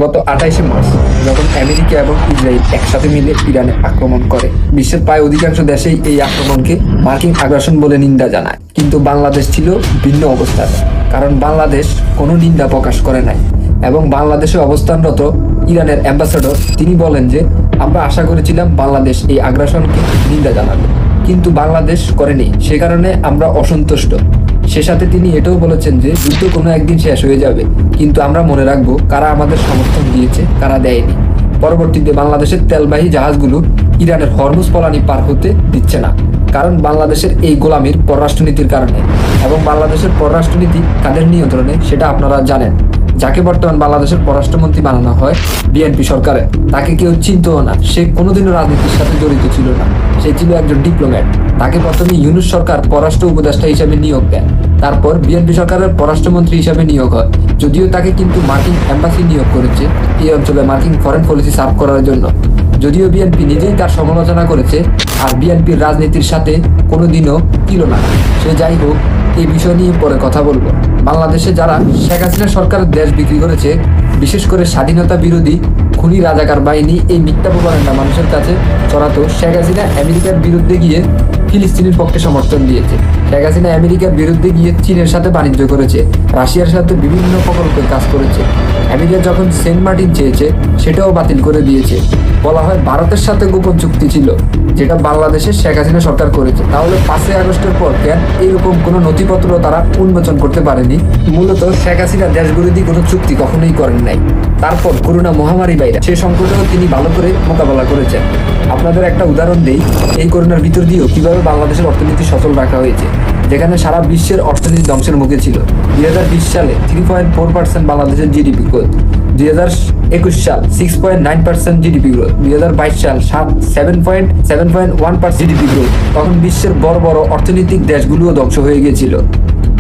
গত 28শে মার্চ যখন আমেরিকা এবং ইসরায়েল একসাথে মিলে ইরানে আক্রমণ করে, বিশ্বের প্রায় অধিকাংশ দেশেই এই আক্রমণকে মার্কিন আগ্রাসন বলে নিন্দা জানায়। কিন্তু বাংলাদেশ ছিল ভিন্ন অবস্থায়, কারণ বাংলাদেশ কোনো নিন্দা প্রকাশ করে নাই। এবং বাংলাদেশে অবস্থানরত ইরানের অ্যাম্বাসেডর তিনি বলেন যে, আমরা আশা করেছিলাম বাংলাদেশ এই আগ্রাসনকে নিন্দা জানাবে, কিন্তু বাংলাদেশ করেনি, সে কারণে আমরা অসন্তুষ্ট। সে সাথে তিনি এটাও বলেছেন যে যুদ্ধ কোনো একদিন শেষ হয়ে যাবে, কিন্তু আমরা মনে রাখবো কারা আমাদের সমর্থন দিয়েছে, কারা দেয়নি। পরবর্তীতে বাংলাদেশের তেলবাহী জাহাজগুলো ইরানের হরমুজ পলানি পার হতে দিচ্ছে না, কারণ বাংলাদেশের এই গোলামির পররাষ্ট্রনীতির কারণে। এবং বাংলাদেশের পররাষ্ট্রনীতি কাদের নিয়ন্ত্রণে সেটা আপনারা জানেন। যাকে বর্তমান বাংলাদেশের পররাষ্ট্রমন্ত্রী বানানো হয় বিএনপি সরকারে, তাকে কেউ চিনতও না। সে কোনোদিনও রাজনীতির সাথে জড়িত ছিল না, সে ছিল একজন ডিপ্লোম্যাট। তাকে প্রথমে ইউনূস সরকার পররাষ্ট্র উপদেষ্টা হিসেবে নিয়োগ দেয়, তারপর বিএনপি সরকারের পররাষ্ট্রমন্ত্রী হিসেবে নিয়োগ হয়। যদিও তাকে কিন্তু মার্কিন এম্বাসি নিয়োগ করেছে এই অঞ্চলে মার্কিন ফরেন পলিসি সার্ভ করার জন্য। যদিও বিএনপি নিজেই তার সমালোচনা করেছে, আর বিএনপির রাজনীতির সাথে কোনোদিনও ছিল না। সে যাই হোক, এই বিষয় নিয়ে পরে কথা বলবো। বাংলাদেশে যারা শেখ হাসিনা সরকার দেশ বিক্রি করেছে, বিশেষ করে স্বাধীনতা বিরোধী খুনি রাজাকার বাহিনী এই মিথ্যা প্রচারণা মানুষের কাছে ছড়াতো। শেখ হাসিনা আমেরিকার বিরুদ্ধে গিয়ে ফিলিস্তিনের পক্ষে সমর্থন দিয়েছে। শেখ হাসিনা আমেরিকার বিরুদ্ধে গিয়ে চীনের সাথে বাণিজ্য করেছে, রাশিয়ার সাথে বিভিন্ন প্রকল্পে কাজ করেছে। আমেরিকা যখন সেন্ট মার্টিন চেয়েছে, সেটাও বাতিল করে দিয়েছে। বলা হয় ভারতের সাথে গোপন চুক্তি ছিল, যেটা বাংলাদেশের শেখ হাসিনা সরকার করেছে। তাহলে 5ই আগস্টের পর কেন এইরকম কোনো নথিপত্র তারা উন্মোচন করতে পারেনি? মূলত শেখ হাসিনা দেশবিরোধী কোনো চুক্তি কখনোই করেন নাই। তারপর করোনা মহামারী বাইরে, সেই সংকটেও তিনি ভালো করে মোকাবেলা করেছেন। আপনাদের একটা উদাহরণ দেই, এই করোনার ভিতর দিয়েও কিভাবে বাংলাদেশের অর্থনীতি সচল রাখা হয়েছে, যেখানে সারা বিশ্বের অর্থনীতি ধ্বংসের মুখে ছিল। 2020 সালে 3.4% বাংলাদেশের জিডিপি গ্রোথ, 2021 সাল 6.9% জিডিপি গ্রোথ, 2022 সাল 7.1% জিডিপি গ্রোথ। তখন বিশ্বের বড় বড় অর্থনৈতিক দেশগুলোও ধ্বংস হয়ে গিয়েছিল,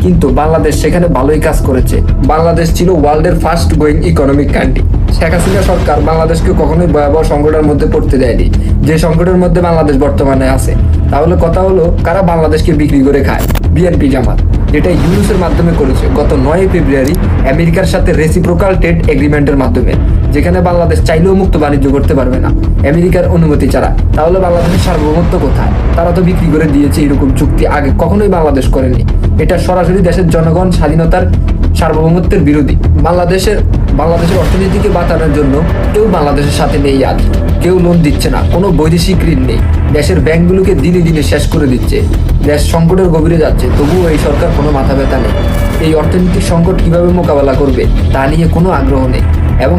কিন্তু বাংলাদেশ সেখানে ভালোই কাজ করেছে। বাংলাদেশ ছিল ওয়ার্ল্ডের fast growing economic country. Sheikh Hasina সরকার বাংলাদেশকে কখনোই ভয়াবহ সংকটের মধ্যে পড়তে দেয়নি, যে সংকটের মধ্যে বাংলাদেশ বর্তমানে আছে। তাহলে কথা হলো, কারা বাংলাদেশকে বিক্রি করে খায়? বিএনপি জামাত, যেটা ইউনুসের মাধ্যমে করেছে গত 9 ফেব্রুয়ারি আমেরিকার সাথে রেসিপ্রোকাল ট্রেড এগ্রিমেন্টের মাধ্যমে, যেখানে বাংলাদেশ চাইলেও মুক্ত বাণিজ্য করতে পারবে না আমেরিকার অনুমতি ছাড়া। তাহলে বাংলাদেশের সার্বভৌমত্ব কোথায়? তারা তো বিক্রি করে দিয়েছে। এরকম চুক্তি আগে কখনোই বাংলাদেশ করেনি। এটা সরাসরি দেশের জনগণ স্বাধীনতার সার্বভৌমত্বের বিরোধী। বাংলাদেশের অর্থনীতিকে বাঁচানোর জন্য কেউ বাংলাদেশের সাথে নেই। আজ কেউ লোন দিচ্ছে না, কোনো বৈদেশিক ঋণ নেই। দেশের ব্যাংকগুলোকে দিনে দিনে শেষ করে দিচ্ছে। দেশ সংকটের গভীরে যাচ্ছে, তবুও এই সরকার কোনো মাথা ব্যথা নেই। এই অর্থনৈতিক সংকট কিভাবে মোকাবেলা করবে তা নিয়ে কোনো আগ্রহ নেই। এবং